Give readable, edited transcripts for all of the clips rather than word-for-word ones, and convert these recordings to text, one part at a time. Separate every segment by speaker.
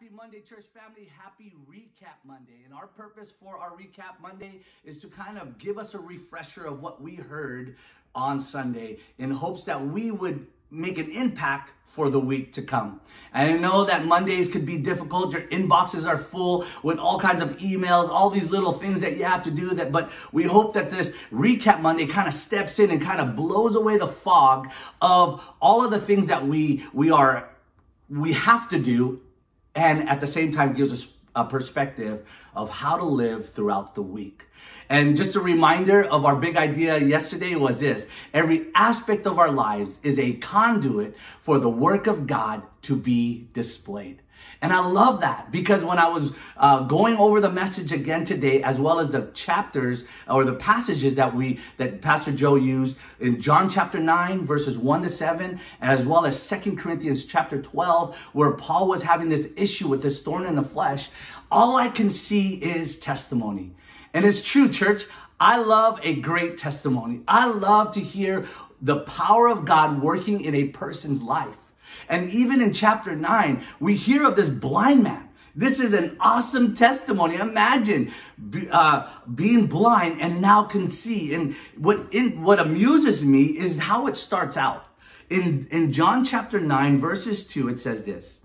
Speaker 1: Happy Monday, church family. Happy Recap Monday. And our purpose for our Recap Monday is to kind of give us a refresher of what we heard on Sunday in hopes that we would make an impact for the week to come. And I know that Mondays could be difficult. Your inboxes are full with all kinds of emails, all these little things that you have to do but we hope that this Recap Monday kind of steps in and kind of blows away the fog of all of the things that we have to do, and at the same time gives us a perspective of how to live throughout the week. And just a reminder of our big idea yesterday was this: every aspect of our lives is a conduit for the work of God to be displayed. And I love that, because when I was going over the message again today, as well as the chapters or the passages that Pastor Joe used in John chapter 9, verses 1-7, as well as 2 Corinthians chapter 12, where Paul was having this issue with this thorn in the flesh, all I can see is testimony. And it's true, church. I love a great testimony. I love to hear the power of God working in a person's life. And even in chapter 9, we hear of this blind man. This is an awesome testimony. Imagine being blind and now can see. And what amuses me is how it starts out. In John chapter 9, verses 2, it says this: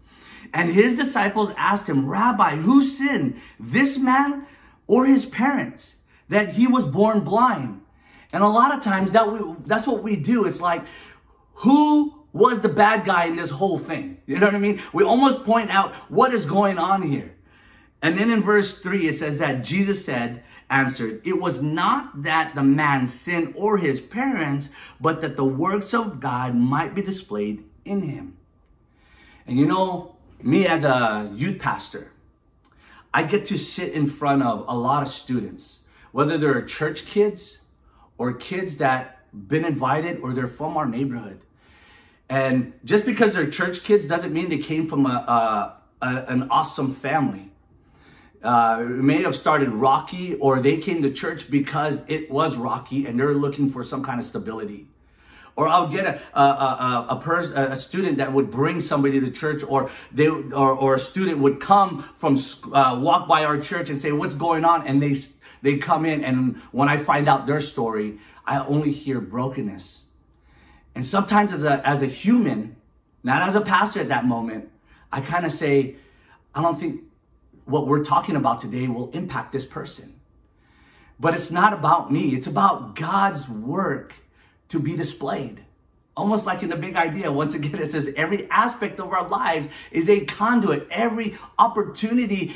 Speaker 1: "And his disciples asked him, 'Rabbi, who sinned, this man or his parents, that he was born blind?'" And a lot of times that's what we do. It's like, who was the bad guy in this whole thing? You know what I mean? We almost point out what is going on here. And then in verse 3, it says that Jesus answered, "It was not that the man sinned or his parents, but that the works of God might be displayed in him." And you know, me as a youth pastor, I get to sit in front of a lot of students, whether they're church kids or kids that been invited or they're from our neighborhood. And just because they're church kids doesn't mean they came from an awesome family. It may have started rocky, or they came to church because it was rocky and they're looking for some kind of stability. Or I'll get a student that would bring somebody to church, or a student would come from walk by our church and say, "What's going on?" And they come in, and when I find out their story, I only hear brokenness. And sometimes as a human, not as a pastor at that moment, I kind of say, I don't think what we're talking about today will impact this person. But it's not about me. It's about God's work to be displayed. Almost like in the big idea, once again, it says every aspect of our lives is a conduit. Every opportunity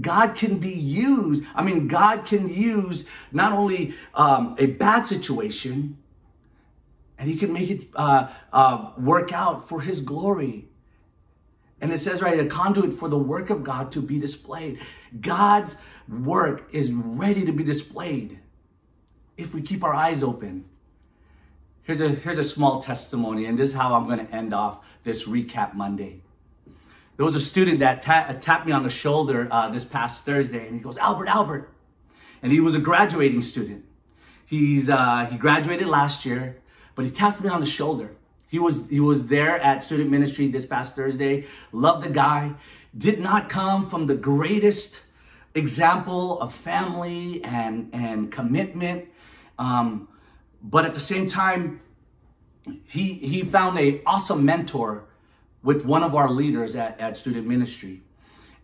Speaker 1: God can be used. I mean, God can use not only a bad situation, and he can make it work out for his glory. And it says, right, a conduit for the work of God to be displayed. God's work is ready to be displayed if we keep our eyes open. Here's a small testimony, and this is how I'm going to end off this Recap Monday. There was a student that tapped me on the shoulder this past Thursday, and he goes, Albert. And he was a graduating student. He graduated last year. But he tapped me on the shoulder. He was there at student ministry this past Thursday. Loved the guy. Did not come from the greatest example of family and commitment. But at the same time, he found an awesome mentor with one of our leaders at student ministry.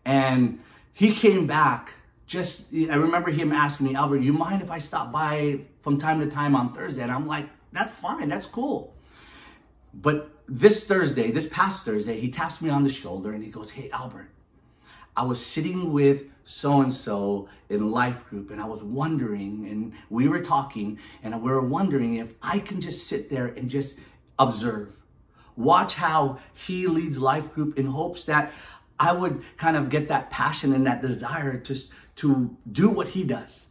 Speaker 1: And he came back. I remember him asking me, "Albert, you mind if I stop by from time to time on Thursday?" And I'm like, "That's fine. That's cool." But this past Thursday, he taps me on the shoulder and he goes, "Hey, Albert, I was sitting with so-and-so in life group, and I was wondering," and we were talking, and we were wondering if I can just sit there and just observe, watch how he leads life group, in hopes that I would kind of get that passion and that desire to do what he does.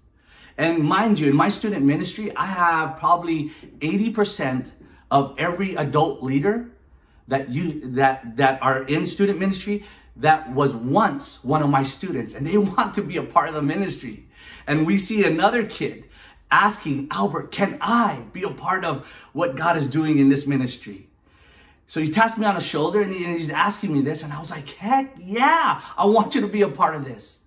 Speaker 1: And mind you, in my student ministry, I have probably 80% of every adult leader that are in student ministry that was once one of my students, and they want to be a part of the ministry. And we see another kid asking, "Albert, can I be a part of what God is doing in this ministry?" So he tapped me on the shoulder and he's asking me this. And I was like, heck yeah, I want you to be a part of this.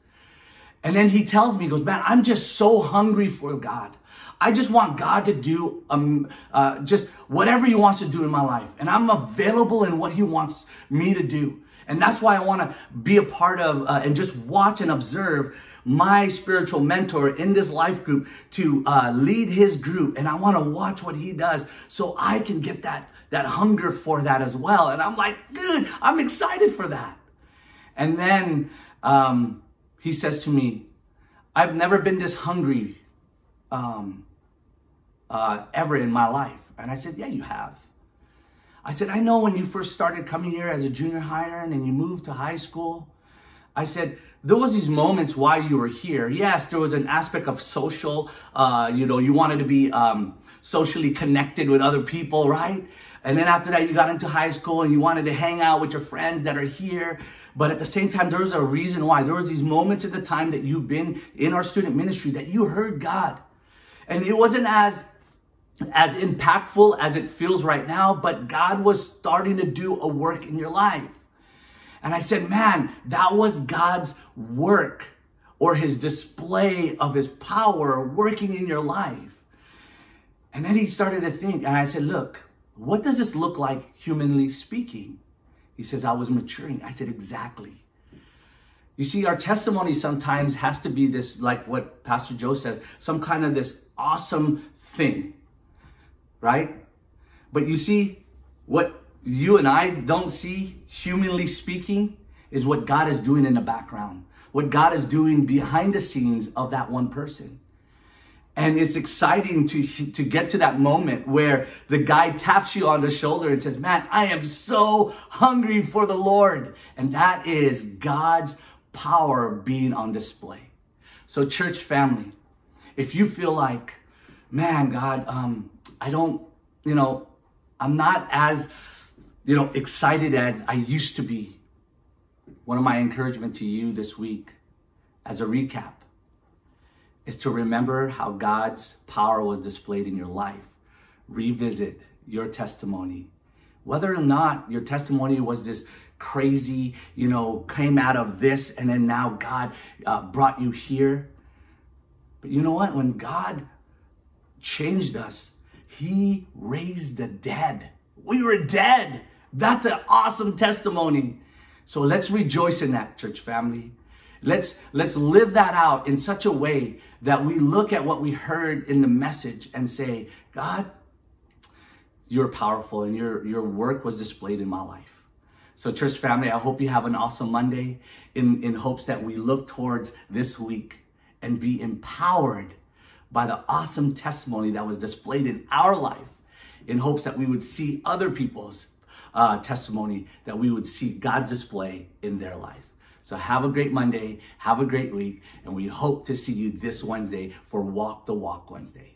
Speaker 1: And then he tells me, he goes, man, I'm just so hungry for God. I just want God to do just whatever he wants to do in my life. And I'm available in what he wants me to do. And that's why I want to be a part of and just watch and observe my spiritual mentor in this life group to lead his group. And I want to watch what he does so I can get that hunger for that as well. And I'm like, dude, I'm excited for that. And then he says to me, I've never been this hungry ever in my life. And I said, yeah, you have. I said, I know when you first started coming here as a junior hire and then you moved to high school. I said, there was these moments while you were here. Yes, there was an aspect of social, you wanted to be socially connected with other people, right? And then after that, you got into high school and you wanted to hang out with your friends that are here. But at the same time, there was a reason why. There was these moments at the time that you've been in our student ministry that you heard God. And it wasn't as impactful as it feels right now, but God was starting to do a work in your life. And I said, man, that was God's work or his display of his power working in your life. And then he started to think, and I said, look, what does this look like humanly speaking? He says, I was maturing. I said, exactly. You see, our testimony sometimes has to be this, like what Pastor Joe says, some kind of this awesome thing, right? But you see, what you and I don't see, humanly speaking, is what God is doing in the background, what God is doing behind the scenes of that one person. And it's exciting to get to that moment where the guy taps you on the shoulder and says, man, I am so hungry for the Lord. And that is God's power being on display. So church family, if you feel like, man, God, I'm not as, excited as I used to be. One of my encouragement to you this week as a recap is to remember how God's power was displayed in your life. Revisit your testimony. Whether or not your testimony was this crazy, came out of this and then now God brought you here. But you know what? When God changed us, he raised the dead. We were dead. That's an awesome testimony. So let's rejoice in that, church family. Let's live that out in such a way that we look at what we heard in the message and say, God, you're powerful and your work was displayed in my life. So church family, I hope you have an awesome Monday in hopes that we look towards this week and be empowered by the awesome testimony that was displayed in our life, in hopes that we would see other people's testimony, that we would see God's display in their life. So have a great Monday, have a great week, and we hope to see you this Wednesday for Walk the Walk Wednesday.